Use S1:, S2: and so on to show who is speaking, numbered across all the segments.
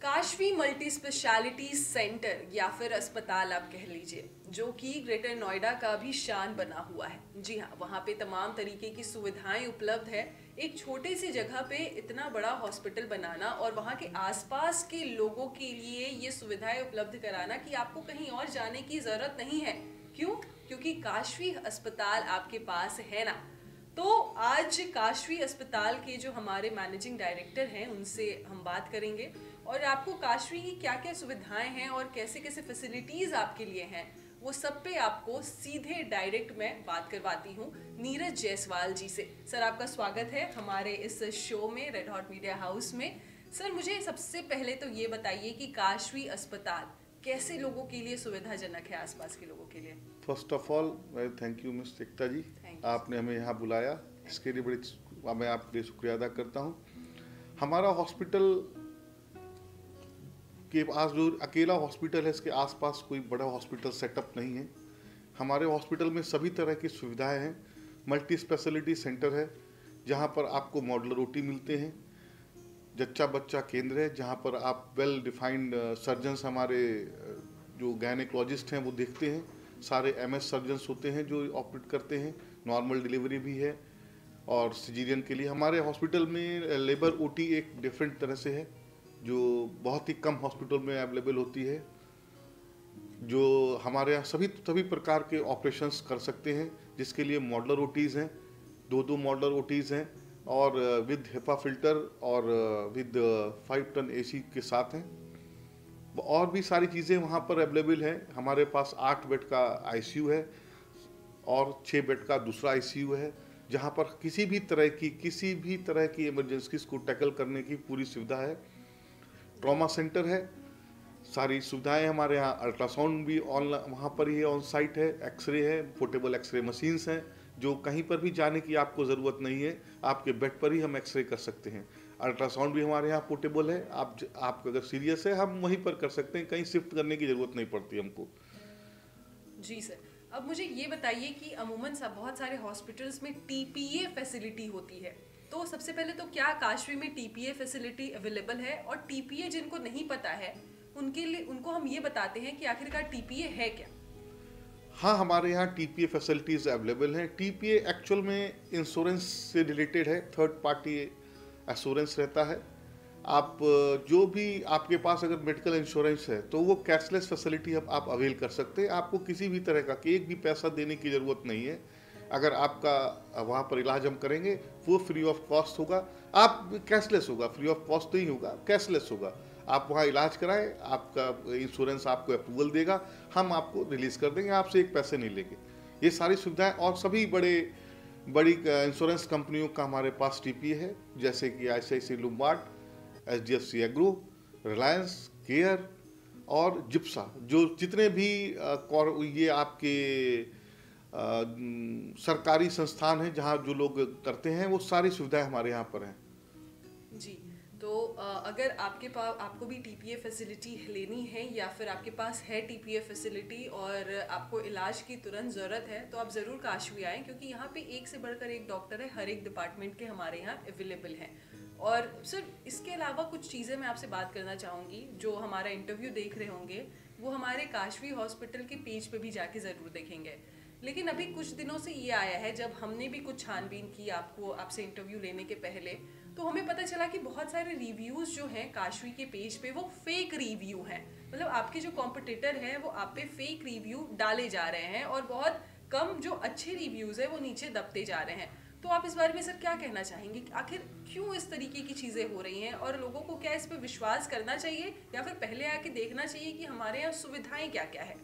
S1: Kashvi multi speciality centre या फिर अस्पताल आप कह लीजिए, जो कि ग्रेटर नोएडा का भी शान बना हुआ है। जी हाँ, वहाँ पे तमाम तरीके की सुविधाएं उपलब्ध है। एक छोटे सी जगह पे इतना बड़ा हॉस्पिटल बनाना और वहाँ के आसपास के लोगों के लिए ये सुविधाएं उपलब्ध कराना कि आपको कहीं और जाने की ज़रूरत नहीं है। क्यों? क्योंकि काशवी अस्पताल आपके पास है ना। तो आज काशवी अस्पताल के जो हमारे मैनेजिंग डायरेक्टर हैं उनसे हम बात करेंगे और आपको काशवी की क्या क्या सुविधाएं हैं और कैसे कैसे फैसिलिटीज़ आपके लिए हैं, वो सब पे आपको सीधे डायरेक्ट मैं बात करवाती हूँ नीरज जायसवाल जी से। सर, आपका स्वागत है हमारे इस शो में, रेड हॉट मीडिया हाउस में। सर, मुझे सबसे पहले तो ये बताइए कि काशवी अस्पताल कैसे लोगों के लिए सुविधाजनक है, आसपास के लोगों के लिए।
S2: First of all thank you miss Ekta ji, आपने हमें यहाँ बुलाया, इसके लिए मैं आपके शुक्रिया अदा करता हूँ। हमारा हॉस्पिटल के पास जो अकेला हॉस्पिटल है, इसके आसपास कोई बड़ा हॉस्पिटल सेटअप नहीं है। हमारे हॉस्पिटल में सभी तरह की सुविधाएं हैं। मल्टी स्पेशलिटी सेंटर है जहाँ पर आपको मॉडलर ओटी मिलते हैं। जच्चा बच्चा केंद्र है जहाँ पर आप वेल डिफाइंड सर्जन्स, हमारे जो गायनेकोलॉजिस्ट हैं वो देखते हैं। सारे एमएस सर्जन्स होते हैं जो ऑपरेट करते हैं। नॉर्मल डिलीवरी भी है और सिजेरियन के लिए हमारे हॉस्पिटल में लेबर ओटी एक डिफरेंट तरह से है जो बहुत ही कम हॉस्पिटल में अवेलेबल होती है, जो हमारे यहाँ सभी प्रकार के ऑपरेशंस कर सकते हैं, जिसके लिए मॉडलर ओटीज़ हैं, दो मॉडलर ओटीज़ हैं और विद हिपा फिल्टर और विद 5 टन एसी के साथ हैं। और भी सारी चीज़ें वहाँ पर अवेलेबल हैं। हमारे पास 8 बेड का आईसीयू है और 6 बेड का दूसरा आईसीयू है, जहाँ पर किसी भी तरह की इमरजेंसीज को टैकल करने की पूरी सुविधा है। ट्रॉमा सेंटर है, सारी सुविधाएं हमारे यहाँ। अल्ट्रासाउंड भी ऑनलाइन वहाँ पर ही ऑन साइट है, एक्सरे है, पोर्टेबल एक्सरे मशीन्स हैं जो कहीं पर भी जाने की आपको ज़रूरत नहीं है, आपके बेड पर ही हम एक्सरे कर सकते हैं। अल्ट्रासाउंड भी हमारे यहाँ पोर्टेबल है, आप अगर सीरियस है हम वहीं पर कर सकते हैं, कहीं शिफ्ट करने की ज़रूरत नहीं पड़ती हमको।
S1: जी सर, अब मुझे ये बताइए कि अमूमन बहुत सारे हॉस्पिटल्स में टीपीए फैसिलिटी होती है, तो सबसे पहले तो क्या काशवी में टीपीए फैसिलिटी अवेलेबल है? और टीपीए जिनको नहीं पता है उनके लिए, उनको हम ये बताते हैं कि आखिरकार टीपीए है क्या।
S2: हाँ, हमारे यहाँ टीपीए फैसिलिटीज़ अवेलेबल हैं। टीपीए एक्चुअल में इंश्योरेंस से रिलेटेड है, थर्ड पार्टी एश्योरेंस रहता है। आप जो भी आपके पास अगर मेडिकल इंश्योरेंस है तो वो कैशलेस फैसिलिटी आप अवेल कर सकते हैं। आपको किसी भी तरह का एक भी पैसा देने की ज़रूरत नहीं है। अगर आपका वहाँ पर इलाज हम करेंगे वो फ्री ऑफ कॉस्ट होगा, आप कैशलेस होगा, फ्री ऑफ कॉस्ट नहीं होगा, कैशलेस होगा। आप वहाँ इलाज कराएं, आपका इंश्योरेंस आपको अप्रूवल देगा, हम आपको रिलीज़ कर देंगे, आपसे एक पैसे नहीं लेंगे। ये सारी सुविधाएं और सभी बड़ी इंश्योरेंस कंपनियों का हमारे पास टीपीए है, जैसे कि ICICI Lombard, HDFC agro, Reliance, care और जिप्सा। जो जितने भी ये आपके सरकारी संस्थान हैं जहाँ जो लोग करते हैं, वो सारी सुविधाएं हमारे यहाँ पर हैं।
S1: जी, तो अगर आपको भी टीपीए फैसिलिटी लेनी है या फिर आपके पास है टीपीए फैसिलिटी और आपको इलाज की तुरंत ज़रूरत है, तो आप ज़रूर काशवी आएँ, क्योंकि यहाँ पे एक से बढ़कर एक डॉक्टर है, हर एक डिपार्टमेंट के हमारे यहाँ अवेलेबल हैं। और सर, इसके अलावा कुछ चीज़ें मैं आपसे बात करना चाहूँगी। जो हमारा इंटरव्यू देख रहे होंगे वो हमारे काशवी हॉस्पिटल के पेज पे भी जाके ज़रूर देखेंगे। लेकिन अभी कुछ दिनों से ये आया है, जब हमने भी कुछ छानबीन की आपसे इंटरव्यू लेने के पहले, तो हमें पता चला कि बहुत सारे रिव्यूज़ जो हैं काशवी के पेज पे वो फेक रिव्यू हैं। मतलब आपके जो कॉम्पिटिटर हैं वो आप पे फेक रिव्यू डाले जा रहे हैं और बहुत कम जो अच्छे रिव्यूज़ हैं वो नीचे दबते जा रहे हैं। तो आप इस बारे में सर क्या कहना चाहेंगे कि आखिर क्यों इस तरीके की चीज़ें हो रही हैं और लोगों को क्या इस पर विश्वास करना चाहिए या फिर पहले आके देखना चाहिए कि हमारे यहाँ सुविधाएं क्या क्या है?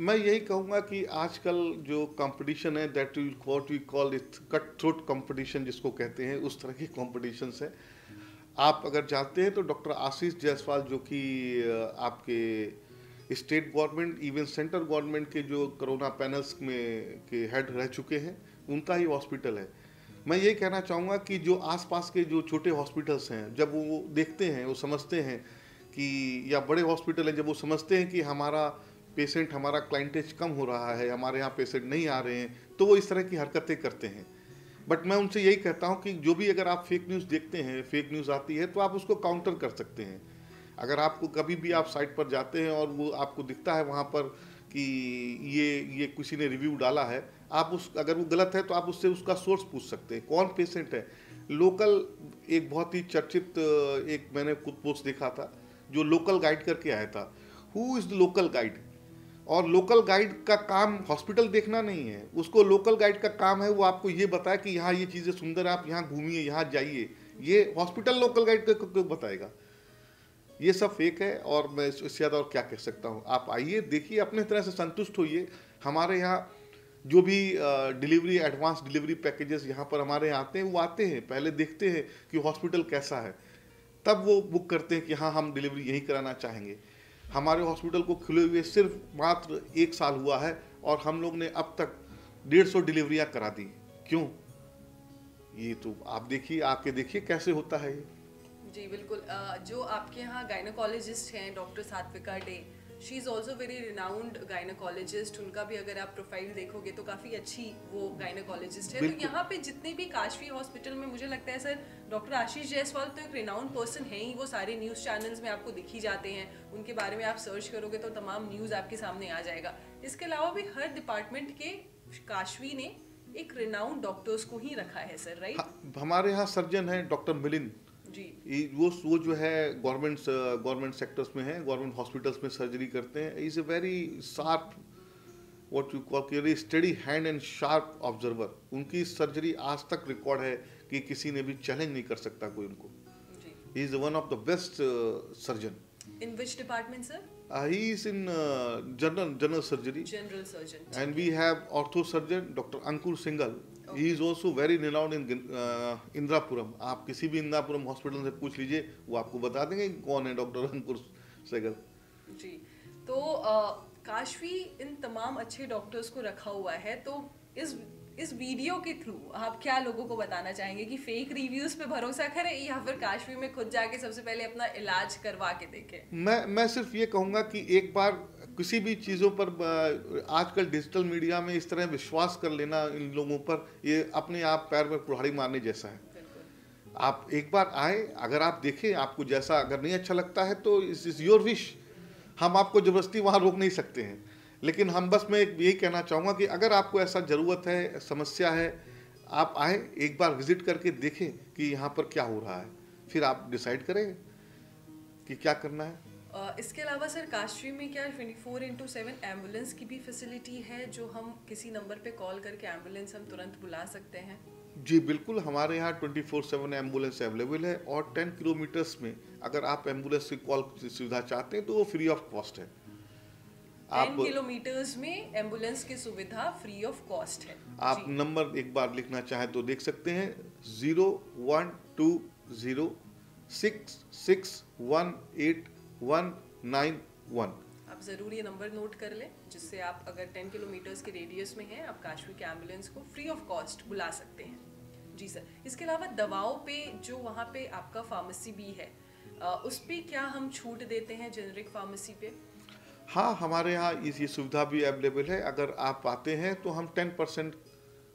S2: मैं यही कहूँगा कि आजकल जो कंपटीशन है, that what we call it cut throat competition जिसको कहते हैं, उस तरह के कॉम्पिटिशन्स है। आप अगर जानते हैं तो डॉक्टर आशीष जायसवाल, जो कि आपके state government even central government के जो कोरोना पैनल्स में के हेड रह चुके हैं, उनका ही हॉस्पिटल है। मैं ये कहना चाहूँगा कि जो आसपास के जो छोटे हॉस्पिटल्स हैं, जब वो देखते हैं, वो समझते हैं कि, या बड़े हॉस्पिटल हैं, जब वो समझते हैं कि हमारा क्लाइंटेज कम हो रहा है, हमारे यहाँ पेशेंट नहीं आ रहे हैं, तो वो इस तरह की हरकतें करते हैं। बट मैं उनसे यही कहता हूँ कि जो भी अगर आप फेक न्यूज़ देखते हैं, फेक न्यूज़ आती है, तो आप उसको काउंटर कर सकते हैं। अगर आपको कभी भी आप साइट पर जाते हैं और वो आपको दिखता है वहाँ पर कि ये किसी ने रिव्यू डाला है, आप उस अगर वो गलत है तो आप उससे उसका सोर्स पूछ सकते हैं, कौन पेशेंट है। लोकल एक बहुत ही चर्चित एक मैंने खुद पोस्ट देखा था जो लोकल गाइड करके आया था। Who is the local guide? और लोकल गाइड का काम हॉस्पिटल देखना नहीं है, उसको लोकल गाइड का काम है वो आपको ये बताए कि यहाँ ये चीज़ें सुंदर है, आप यहाँ घूमिए, यहाँ जाइए। ये हॉस्पिटल लोकल गाइड को क्यों बताएगा? ये सब फेक है और मैं इससे ज़्यादा और क्या कह सकता हूँ। आप आइए, देखिए, अपने तरह से संतुष्ट होइए। हमारे यहाँ जो भी डिलीवरी एडवांस डिलीवरी पैकेजेस यहाँ पर हमारे यहाँ आते हैं, वो आते हैं, पहले देखते हैं कि हॉस्पिटल कैसा है, तब वो बुक करते हैं कि हाँ हम डिलीवरी यही कराना चाहेंगे। हमारे हॉस्पिटल को खुले हुए सिर्फ मात्र 1 साल हुआ है और हम लोग ने अब तक 150 डिलीवरियाँ करा दी। क्यों? ये तो आप देखिए, आके देखिए कैसे होता है ये।
S1: जी बिल्कुल। जो आपके यहाँ गायनोकोलॉजिस्ट हैं doctor Satvika De, she is also very renowned gynaecologist. उनका भी अगर आप प्रोफाइल देखोगे तो काफ़ी अच्छी वो गायनोकोलॉजिस्ट है। तो यहाँ पे जितने भी काशवी हॉस्पिटल में मुझे लगता है सर, डॉक्टर आशीष जायसवाल तो एक रिनाउंड पर्सन है ही। वो सारे न्यूज़ चैनल्स में आपको दिख ही जाते हैं, उनके बारे में आप सर्च करोगे तो तमाम न्यूज़ आपके सामने आ जाएगा। इसके अलावा भी हर डिपार्टमेंट के काशवी ने एक रिनाउंड डॉक्टर्स को ही रखा है सर, राइट?
S2: हमारे यहाँ सर्जन है डॉक्टर मिलिंद
S1: जी।
S2: वो जो है गवर्नमेंट सेक्टर्स में है, गवर्नमेंट हॉस्पिटल्स में सर्जरी करते हैं। Is a very sharp, what you call, very study hand and sharp observer. उनकी सर्जरी आज तक रिकॉर्ड है कि किसी ने भी चैलेंज नहीं कर सकता कोई उनको। He is one of the best surgeon.
S1: In which department sir?
S2: He is in general surgery.
S1: General surgeon.
S2: And we have ortho surgeon Dr. Ankur Singhal. Okay. He is also very renowned in Indrapuram. आप किसी भी Indirapuram hospital से पूछ लीजिए, वो आपको बता देंगे कौन है डॉक्टर अंकुर सिंघल
S1: जी। तो काशवी इन तमाम अच्छे डॉक्टर्स को रखा हुआ है, तो इस वीडियो के थ्रू आप क्या लोगों को बताना चाहेंगे कि फेक रिव्यूज पे भरोसा करें या फिर काशवी में खुद जाके सबसे पहले अपना इलाज करवा के देखें?
S2: मैं सिर्फ ये कहूँगा कि एक बार किसी भी चीज़ों पर आजकल डिजिटल मीडिया में इस तरह विश्वास कर लेना इन लोगों पर, ये अपने आप पैर में कुल्हाड़ी मारने जैसा है। आप एक बार आए, अगर आप देखें, आपको जैसा अगर नहीं अच्छा लगता है तो इज योर विश। हम आपको जबरदस्ती वहाँ रोक नहीं सकते हैं, लेकिन हम बस मैं यही कहना चाहूँगा कि अगर आपको ऐसा ज़रूरत है, समस्या है, आप आए, एक बार विजिट करके देखें कि यहाँ पर क्या हो रहा है, फिर आप डिसाइड करें कि क्या करना है।
S1: इसके अलावा सर, काशवी में क्या 24/7 एम्बुलेंस की भी फैसिलिटी है, जो हम किसी नंबर पे कॉल करके एम्बुलेंस हम तुरंत बुला सकते हैं?
S2: जी बिल्कुल, हमारे यहाँ 24/7 एम्बुलेंस अवेलेबल है और 10 किलोमीटर्स में अगर आप एम्बुलेंस की कॉल सुविधा चाहते हैं तो वो फ्री ऑफ कॉस्ट है।
S1: 10 किलोमीटर्स में एम्बुलेंस की सुविधा फ्री ऑफ कॉस्ट है।
S2: आप नंबर एक बार लिखना चाहें तो देख सकते हैं, 012066181191।
S1: आप ज़रूर ये नंबर नोट कर लें, जिससे आप अगर 10 किलोमीटर्स के रेडियस में हैं, आप काशवी के एम्बुलेंस को फ्री ऑफ कॉस्ट बुला सकते हैं। जी सर। इसके अलावा दवाओं पे जो वहाँ पे आपका फार्मेसी भी है, उस पर क्या हम छूट देते हैं जेनरिक फार्मेसी पे?
S2: हाँ, हमारे यहाँ ये सुविधा भी अवेलेबल है। अगर आप आते हैं तो हम 10%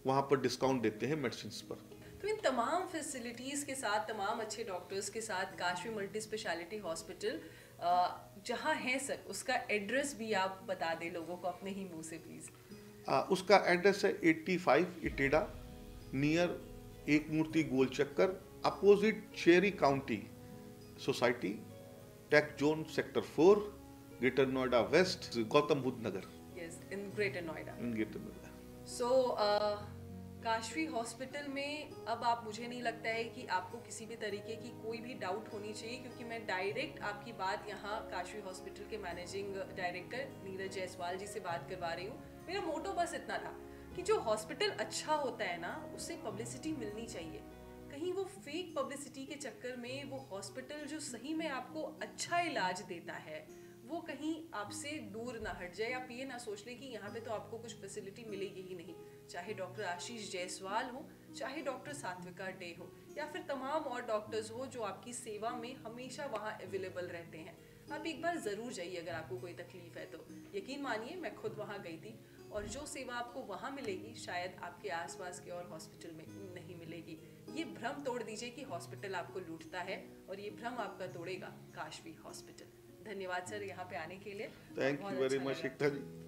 S2: वहाँ पर डिस्काउंट देते हैं मेडिसिन पर।
S1: तो इन तमाम फैसिलिटीज़ के साथ, तमाम अच्छे डॉक्टर्स के साथ काशवी मल्टी स्पेशलिटी हॉस्पिटल जहाँ है सर, उसका एड्रेस भी आप बता दें लोगों को अपने ही मुंह से प्लीज़।
S2: उसका एड्रेस है 85 इटेडा, नियर एक मूर्ति गोल चक्कर, opposite cherry county society, tech zone sector 4, greater Noida west, Gautam Buddh Nagar.
S1: Yes, in greater Noida. So Kashvi hospital में अब आप, मुझे नहीं लगता है कि आपको किसी भी तरीके की कोई भी डाउट होनी चाहिए, क्योंकि मैं डायरेक्ट आपकी बात यहाँ काशवी हॉस्पिटल के मैनेजिंग डायरेक्टर नीरज जायसवाल जी से बात करवा रही हूँ। मेरा मोटो बस इतना था कि जो हॉस्पिटल अच्छा होता है ना, उसे पब्लिसिटी मिलनी चाहिए। कहीं वो फेक पब्लिसिटी के चक्कर में वो हॉस्पिटल जो सही में आपको अच्छा इलाज देता है, वो कहीं आपसे दूर ना हट जाए। आप ये ना सोच लें कि यहाँ पे तो आपको कुछ फैसिलिटी मिलेगी ही नहीं, चाहे डॉक्टर आशीष जायसवाल हो, चाहे डॉक्टर सात्विका डे हो, या फिर तमाम और डॉक्टर्स हो जो आपकी सेवा में हमेशा वहाँ अवेलेबल रहते हैं। आप एक बार ज़रूर जाइए अगर आपको कोई तकलीफ है तो। यकीन मानिए, मैं खुद वहाँ गई थी और जो सेवा आपको वहाँ मिलेगी शायद आपके आसपास के और हॉस्पिटल में नहीं मिलेगी। ये भ्रम तोड़ दीजिए कि हॉस्पिटल आपको लूटता है, और ये भ्रम आपका तोड़ेगा काशवी हॉस्पिटल। धन्यवाद सर यहाँ पे आने के लिए।
S2: थैंक
S1: बहुत
S2: यू वेरी
S1: अच्छा
S2: मच
S1: लगा।
S2: एकता जी।